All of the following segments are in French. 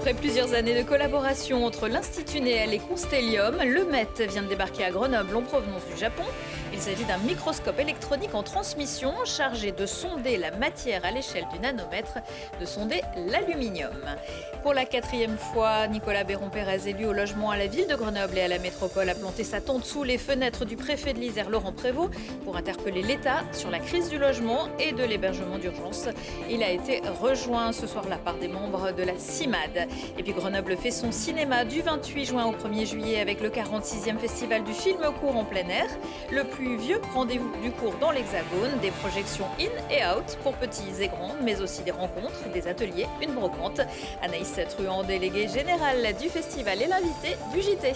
Après plusieurs années de collaboration entre l'Institut Néel et Constellium, le MET vient de débarquer à Grenoble en provenance du Japon. Il s'agit d'un microscope électronique en transmission chargé de sonder la matière à l'échelle du nanomètre, de sonder l'aluminium. Pour la 4e fois, Nicolas Béron-Pérez, élu au logement à la ville de Grenoble et à la métropole, a planté sa tente sous les fenêtres du préfet de l'Isère, Laurent Prévost, pour interpeller l'État sur la crise du logement et de l'hébergement d'urgence. Il a été rejoint ce soir-là par des membres de la CIMAD. Et puis Grenoble fait son cinéma du 28 juin au 1er juillet avec le 46e festival du film court en plein air. Le plus vieux rendez-vous du court dans l'Hexagone, des projections in et out pour petits et grands, mais aussi des rencontres, des ateliers, une brocante. Anaïs Truand, déléguée générale du festival, est l'invitée du JT.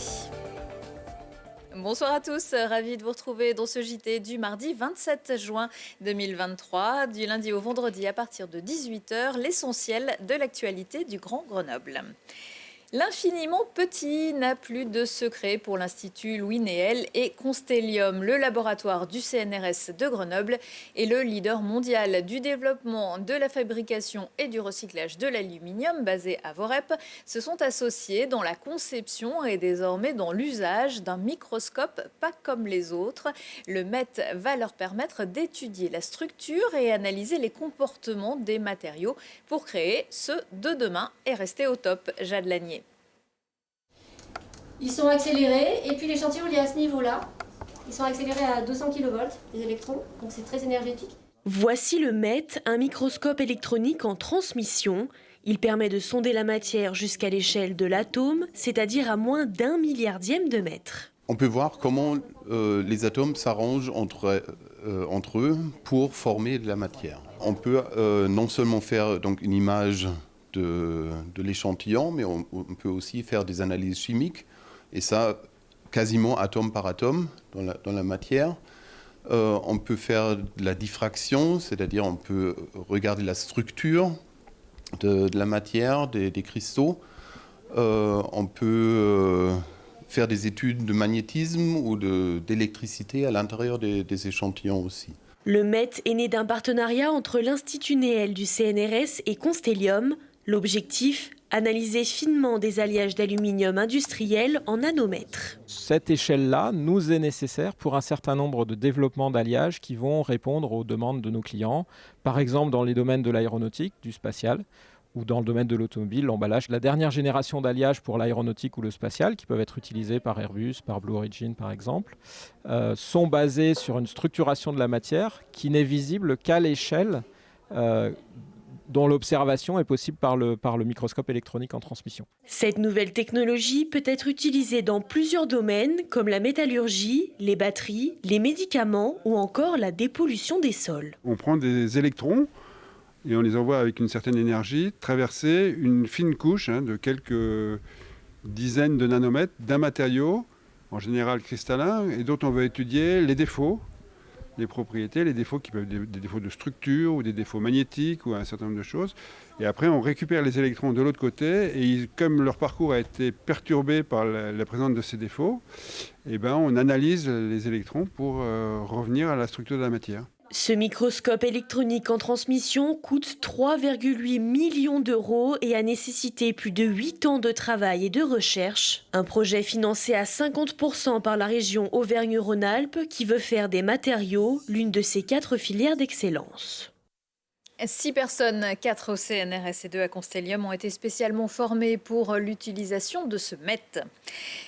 Bonsoir à tous, ravi de vous retrouver dans ce JT du mardi 27 juin 2023, du lundi au vendredi à partir de 18h, l'essentiel de l'actualité du Grand Grenoble. L'infiniment petit n'a plus de secret pour l'Institut Louis Néel et Constellium. Le laboratoire du CNRS de Grenoble est le leader mondial du développement, de la fabrication et du recyclage de l'aluminium basé à Vorep. Se sont associés dans la conception et désormais dans l'usage d'un microscope pas comme les autres. Le MET va leur permettre d'étudier la structure et analyser les comportements des matériaux pour créer ceux de demain et rester au top. Jade Lanier. Ils sont accélérés et puis l'échantillon il est à ce niveau-là. Ils sont accélérés à 200 kV, les électrons, donc c'est très énergétique. Voici le MET, un microscope électronique en transmission. Il permet de sonder la matière jusqu'à l'échelle de l'atome, c'est-à-dire à moins d'1 milliardième de mètre. On peut voir comment les atomes s'arrangent entre eux pour former de la matière. On peut non seulement faire donc, une image de l'échantillon, mais on peut aussi faire des analyses chimiques. Et ça, quasiment atome par atome dans la matière. On peut faire de la diffraction, c'est-à-dire on peut regarder la structure de la matière, des cristaux. On peut faire des études de magnétisme ou d'électricité à l'intérieur des échantillons aussi. Le MET est né d'un partenariat entre l'Institut Néel du CNRS et Constellium. L'objectif, analyser finement des alliages d'aluminium industriel en nanomètres. Cette échelle-là nous est nécessaire pour un certain nombre de développements d'alliages qui vont répondre aux demandes de nos clients, par exemple dans les domaines de l'aéronautique, du spatial, ou dans le domaine de l'automobile, l'emballage. La dernière génération d'alliages pour l'aéronautique ou le spatial, qui peuvent être utilisés par Airbus, par Blue Origin par exemple, sont basés sur une structuration de la matière qui n'est visible qu'à l'échelle dont l'observation est possible par le microscope électronique en transmission. Cette nouvelle technologie peut être utilisée dans plusieurs domaines comme la métallurgie, les batteries, les médicaments ou encore la dépollution des sols. On prend des électrons et on les envoie avec une certaine énergie traverser une fine couche de quelques dizaines de nanomètres d'un matériau, en général cristallin, et dont on va étudier les défauts, les propriétés, les défauts qui peuvent être des défauts de structure ou des défauts magnétiques ou un certain nombre de choses. Et après, on récupère les électrons de l'autre côté et comme leur parcours a été perturbé par la présence de ces défauts, on analyse les électrons pour revenir à la structure de la matière. Ce microscope électronique en transmission coûte 3,8 millions d'euros et a nécessité plus de 8 ans de travail et de recherche. Un projet financé à 50% par la région Auvergne-Rhône-Alpes qui veut faire des matériaux l'une de ses 4 filières d'excellence. 6 personnes, 4 au CNRS et 2 à Constellium, ont été spécialement formées pour l'utilisation de ce MET.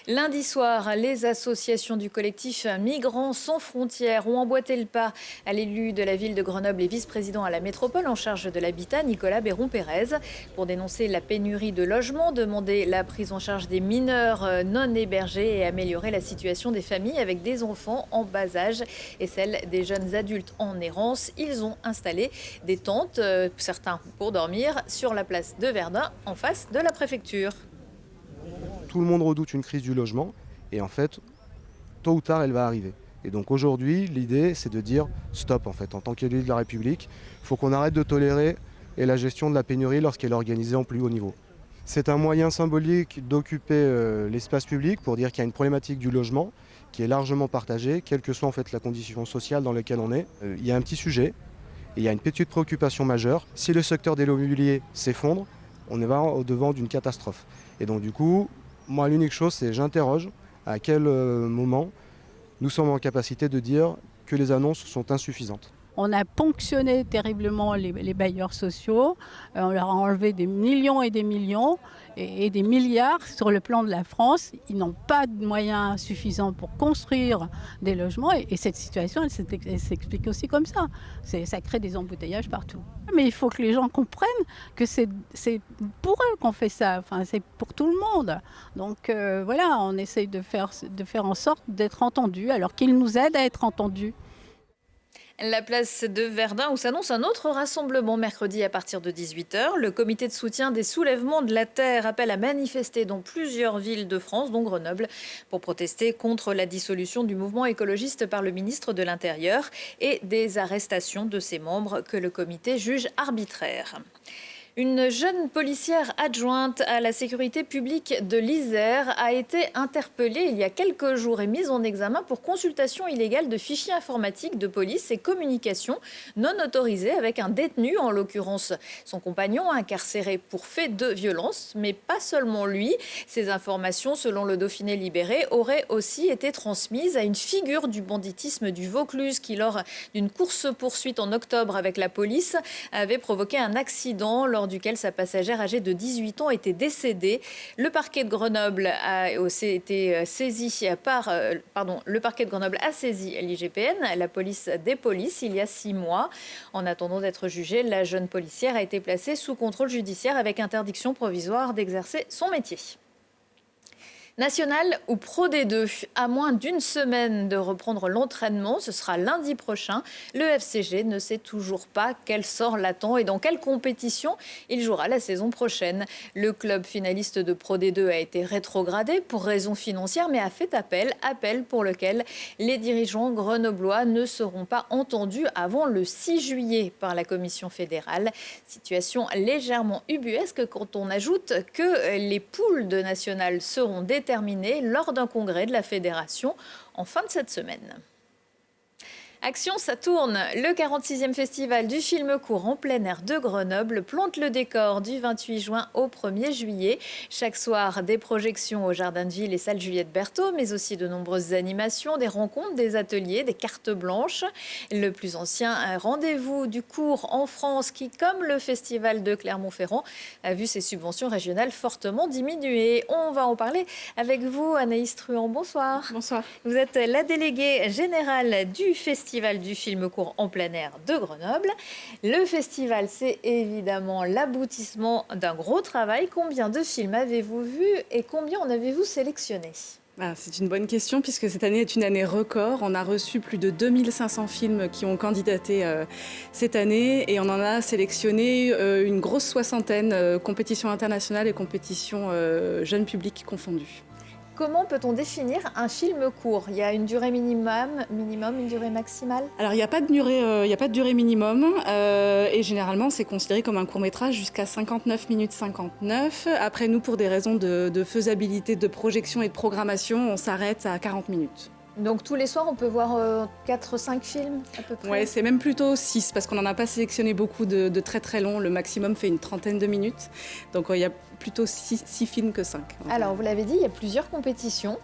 Lundi soir, les associations du collectif Migrants sans frontières ont emboîté le pas à l'élu de la ville de Grenoble et vice-président à la métropole en charge de l'habitat, Nicolas Béron-Pérez, pour dénoncer la pénurie de logements, demander la prise en charge des mineurs non hébergés et améliorer la situation des familles avec des enfants en bas âge et celle des jeunes adultes en errance. Ils ont installé des tentes, certains pour dormir, sur la place de Verdun, en face de la préfecture. Tout le monde redoute une crise du logement et en fait, tôt ou tard, elle va arriver. Et donc aujourd'hui, l'idée, c'est de dire stop en fait. En tant qu'élu de la République, il faut qu'on arrête de tolérer la gestion de la pénurie lorsqu'elle est organisée en plus haut niveau. C'est un moyen symbolique d'occuper l'espace public pour dire qu'il y a une problématique du logement qui est largement partagée, quelle que soit en fait la condition sociale dans laquelle on est. Il y a un petit sujet. Et il y a une petite préoccupation majeure. Si le secteur de l'immobilier s'effondre, on est vraiment au-devant d'une catastrophe. Et donc du coup, moi l'unique chose c'est j'interroge à quel moment nous sommes en capacité de dire que les annonces sont insuffisantes. On a ponctionné terriblement les bailleurs sociaux, on leur a enlevé des millions et des millions et des milliards sur le plan de la France. Ils n'ont pas de moyens suffisants pour construire des logements et cette situation, elle s'explique aussi comme ça. Ça crée des embouteillages partout. Mais il faut que les gens comprennent que c'est pour eux qu'on fait ça, enfin, c'est pour tout le monde. Donc voilà, on essaye de faire en sorte d'être entendus alors qu'ils nous aident à être entendus. La place de Verdun où s'annonce un autre rassemblement mercredi à partir de 18h. Le comité de soutien des soulèvements de la terre appelle à manifester dans plusieurs villes de France, dont Grenoble, pour protester contre la dissolution du mouvement écologiste par le ministre de l'Intérieur et des arrestations de ses membres que le comité juge arbitraires. Une jeune policière adjointe à la sécurité publique de l'Isère a été interpellée il y a quelques jours et mise en examen pour consultation illégale de fichiers informatiques de police et communication non autorisés avec un détenu, en l'occurrence son compagnon incarcéré pour fait de violence, mais pas seulement lui. Ces informations, selon le Dauphiné libéré, auraient aussi été transmises à une figure du banditisme du Vaucluse qui, lors d'une course-poursuite en octobre avec la police, avait provoqué un accident lors duquel sa passagère âgée de 18 ans était décédée. Le parquet de Grenoble a saisi l'IGPN, la police des polices, il y a 6 mois. En attendant d'être jugée, la jeune policière a été placée sous contrôle judiciaire avec interdiction provisoire d'exercer son métier. National ou Pro D2, à moins d'une semaine de reprendre l'entraînement, ce sera lundi prochain. Le FCG ne sait toujours pas quel sort l'attend et dans quelle compétition il jouera la saison prochaine. Le club finaliste de Pro D2 a été rétrogradé pour raisons financières, mais a fait appel pour lequel les dirigeants grenoblois ne seront pas entendus avant le 6 juillet par la commission fédérale. Situation légèrement ubuesque quand on ajoute que les poules de National seront déterminées lors d'un congrès de la fédération en fin de cette semaine. Action, ça tourne. Le 46e festival du film court en plein air de Grenoble plante le décor du 28 juin au 1er juillet. Chaque soir, des projections au Jardin de Ville et salle Juliette Berthaud, mais aussi de nombreuses animations, des rencontres, des ateliers, des cartes blanches. Le plus ancien rendez-vous du court en France qui, comme le festival de Clermont-Ferrand, a vu ses subventions régionales fortement diminuer. On va en parler avec vous, Anaïs Truand. Bonsoir. Bonsoir. Vous êtes la déléguée générale du festival du film court en plein air de Grenoble. Le festival, c'est évidemment l'aboutissement d'un gros travail. Combien de films avez-vous vus et combien en avez-vous sélectionné ? C'est une bonne question puisque cette année est une année record. On a reçu plus de 2500 films qui ont candidaté cette année et on en a sélectionné une grosse soixantaine, compétitions internationales et compétitions jeunes publics confondues. Comment peut-on définir un film court ? Il y a une durée minimum, une durée maximale ? Alors, il n'y a pas de durée minimum et généralement, c'est considéré comme un court-métrage jusqu'à 59 minutes 59. Après, nous, pour des raisons de faisabilité, de projection et de programmation, on s'arrête à 40 minutes. Donc tous les soirs, on peut voir 4-5 films à peu près ? Oui, c'est même plutôt 6 parce qu'on n'en a pas sélectionné beaucoup de très très longs. Le maximum fait une trentaine de minutes. Donc il y a plutôt 6 films que 5. Alors vous l'avez dit, il y a plusieurs compétitions.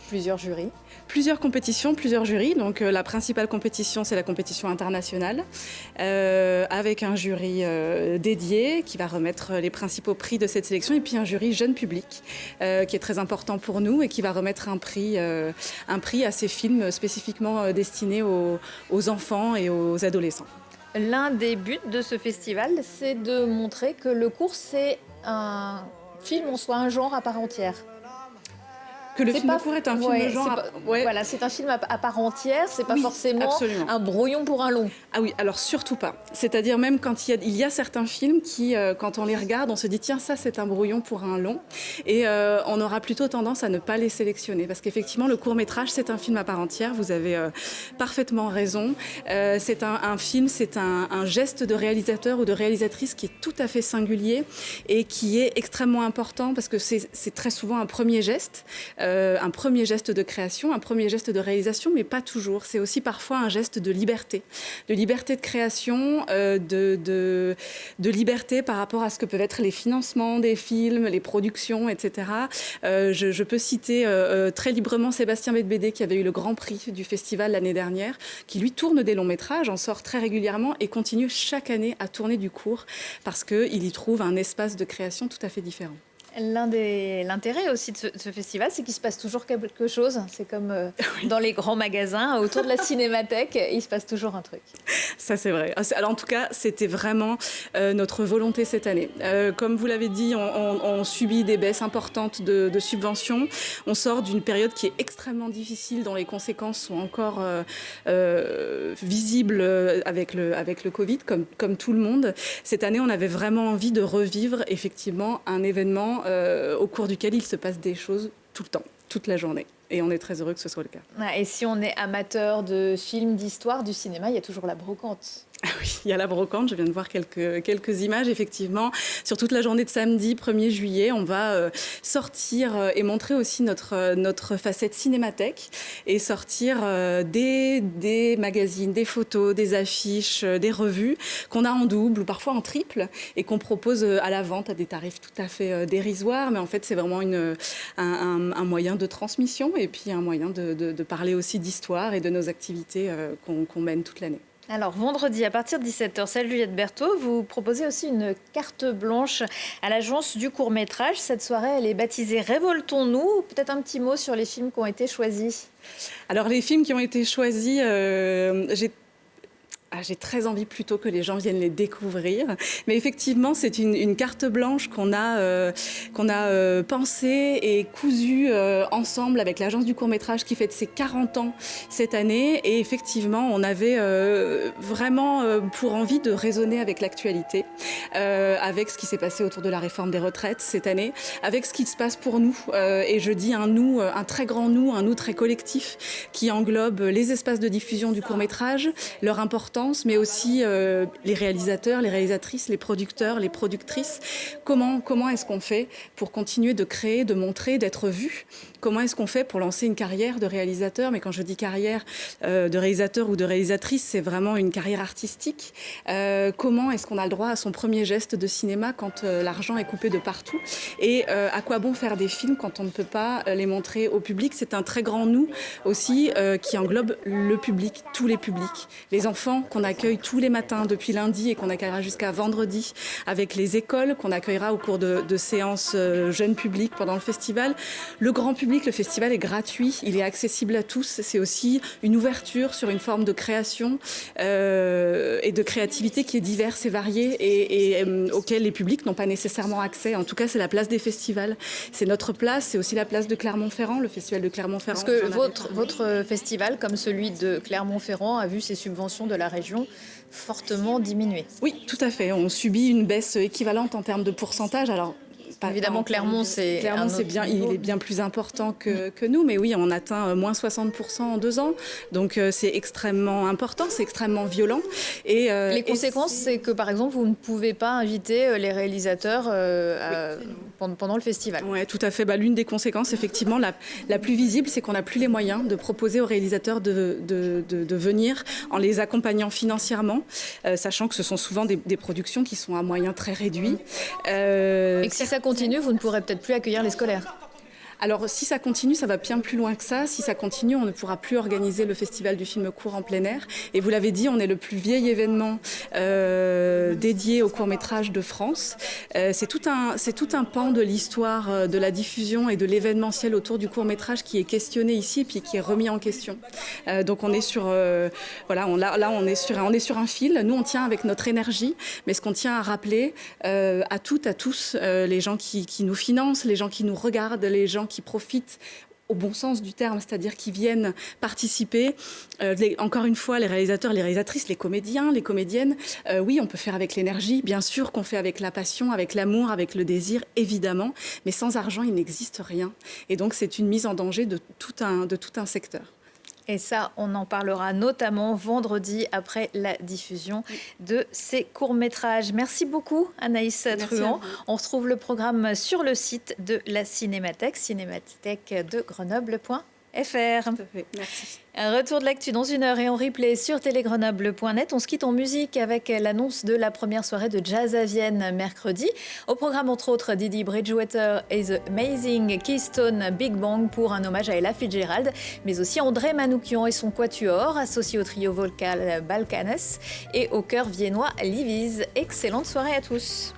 Plusieurs jurys. Plusieurs compétitions, plusieurs jurys. Donc la principale compétition, c'est la compétition internationale, avec un jury dédié qui va remettre les principaux prix de cette sélection, et puis un jury jeune public qui est très important pour nous et qui va remettre un prix à ces films spécifiquement destinés aux enfants et aux adolescents. L'un des buts de ce festival, c'est de montrer que le court, c'est un film en soi, un genre à part entière. Que le film court est un film de genre. Voilà, c'est un film à part entière, c'est pas forcément absolument. Un brouillon pour un long. Ah oui, alors surtout pas. C'est-à-dire même quand il y a certains films qui, quand on les regarde, on se dit tiens, ça c'est un brouillon pour un long. Et on aura plutôt tendance à ne pas les sélectionner. Parce qu'effectivement, le court-métrage, c'est un film à part entière. Vous avez parfaitement raison. C'est un film, c'est un geste de réalisateur ou de réalisatrice qui est tout à fait singulier et qui est extrêmement important parce que c'est très souvent un premier geste. un premier geste de création, un premier geste de réalisation, mais pas toujours. C'est aussi parfois un geste de liberté de création, de liberté par rapport à ce que peuvent être les financements des films, les productions, etc. Je peux citer très librement Sébastien Bedbédé, qui avait eu le Grand Prix du festival l'année dernière, qui lui tourne des longs métrages, en sort très régulièrement et continue chaque année à tourner du court parce qu'il y trouve un espace de création tout à fait différent. L'intérêt aussi de ce festival, c'est qu'il se passe toujours quelque chose. C'est comme dans les grands magasins, autour de la cinémathèque, il se passe toujours un truc. Ça, c'est vrai. Alors, en tout cas, c'était vraiment notre volonté cette année. Comme vous l'avez dit, on subit des baisses importantes de subventions. On sort d'une période qui est extrêmement difficile, dont les conséquences sont encore visibles avec le Covid, comme tout le monde. Cette année, on avait vraiment envie de revivre effectivement un événement au cours duquel il se passe des choses tout le temps, toute la journée. Et on est très heureux que ce soit le cas. Et si on est amateur de films, d'histoire, du cinéma, il y a toujours la brocante. Ah oui, il y a la brocante, je viens de voir quelques images, effectivement. Sur toute la journée de samedi 1er juillet, on va sortir et montrer aussi notre facette cinémathèque et sortir des magazines, des photos, des affiches, des revues qu'on a en double ou parfois en triple et qu'on propose à la vente à des tarifs tout à fait dérisoires. Mais en fait, c'est vraiment un moyen de transmission et puis un moyen de parler aussi d'histoire et de nos activités qu'on mène toute l'année. Alors, vendredi, à partir de 17h, celle Juliette Berthaud, vous proposez aussi une carte blanche à l'agence du court-métrage. Cette soirée, elle est baptisée Révoltons-nous. Peut-être un petit mot sur les films qui ont été choisis. Alors, les films qui ont été choisis, j'ai très envie plutôt que les gens viennent les découvrir. Mais effectivement, c'est une carte blanche qu'on a pensée et cousue ensemble avec l'agence du court-métrage qui fête ses 40 ans cette année. Et effectivement, on avait vraiment pour envie de raisonner avec l'actualité, avec ce qui s'est passé autour de la réforme des retraites cette année, avec ce qui se passe pour nous. Et je dis un nous, un très grand nous, un nous très collectif qui englobe les espaces de diffusion du court-métrage, leur importance, mais aussi les réalisateurs, les réalisatrices, les producteurs, les productrices. Comment est-ce qu'on fait pour continuer de créer, de montrer, d'être vu ? Comment est-ce qu'on fait pour lancer une carrière de réalisateur ? Mais quand je dis carrière de réalisateur ou de réalisatrice, c'est vraiment une carrière artistique. Comment est-ce qu'on a le droit à son premier geste de cinéma quand l'argent est coupé de partout ? Et à quoi bon faire des films quand on ne peut pas les montrer au public ? C'est un très grand nous aussi qui englobe le public, tous les publics. Les enfants qu'on accueille tous les matins depuis lundi et qu'on accueillera jusqu'à vendredi, avec les écoles qu'on accueillera au cours de séances jeunes publics pendant le festival. Le grand public, le festival est gratuit, il est accessible à tous. C'est aussi une ouverture sur une forme de création et de créativité qui est diverse et variée et auquel les publics n'ont pas nécessairement accès. En tout cas, c'est la place des festivals. C'est notre place, c'est aussi la place de Clermont-Ferrand, le festival de Clermont-Ferrand. Parce que votre festival, comme celui de Clermont-Ferrand, a vu ses subventions de la région fortement diminuer. Oui, tout à fait. On subit une baisse équivalente en termes de pourcentage. Alors, évidemment, Clermont, c'est bien, il est bien plus important que nous, mais oui, on atteint moins 60% en 2 ans, donc c'est extrêmement important, c'est extrêmement violent. Et les conséquences, c'est que par exemple, vous ne pouvez pas inviter les réalisateurs pendant le festival. Oui, tout à fait. L'une des conséquences, effectivement, la plus visible, c'est qu'on n'a plus les moyens de proposer aux réalisateurs de venir en les accompagnant financièrement, sachant que ce sont souvent des productions qui sont à moyens très réduits. Et que si ça continue, vous ne pourrez peut-être plus accueillir les scolaires. Alors, si ça continue, ça va bien plus loin que ça. Si ça continue, on ne pourra plus organiser le festival du film court en plein air. Et vous l'avez dit, on est le plus vieil événement dédié au court-métrage de France. C'est tout un pan de l'histoire de la diffusion et de l'événementiel autour du court-métrage qui est questionné ici et puis qui est remis en question. Donc, on est sur, on est sur un fil. Nous, on tient avec notre énergie. Mais ce qu'on tient à rappeler à toutes, à tous, les gens qui nous financent, les gens qui nous regardent, les gens qui profitent au bon sens du terme, c'est-à-dire qui viennent participer. Encore une fois, les réalisateurs, les réalisatrices, les comédiens, les comédiennes, oui, on peut faire avec l'énergie, bien sûr qu'on fait avec la passion, avec l'amour, avec le désir, évidemment, mais sans argent, il n'existe rien. Et donc, c'est une mise en danger de tout un secteur. Et ça, on en parlera notamment vendredi après la diffusion de ces courts-métrages. Merci beaucoup Anaïs Truand. On retrouve le programme sur le site de la Cinémathèque, cinémathèque-de-grenoble.fr. Merci. Un retour de l'actu dans 1 heure et en replay sur télégrenoble.net. On se quitte en musique avec l'annonce de la première soirée de Jazz à Vienne mercredi. Au programme, entre autres, Didi Bridgewater et The Amazing Keystone Big Bang pour un hommage à Ella Fitzgerald, mais aussi André Manoukian et son quatuor, associé au trio vocal Balkanes et au chœur viennois Liviz. Excellente soirée à tous.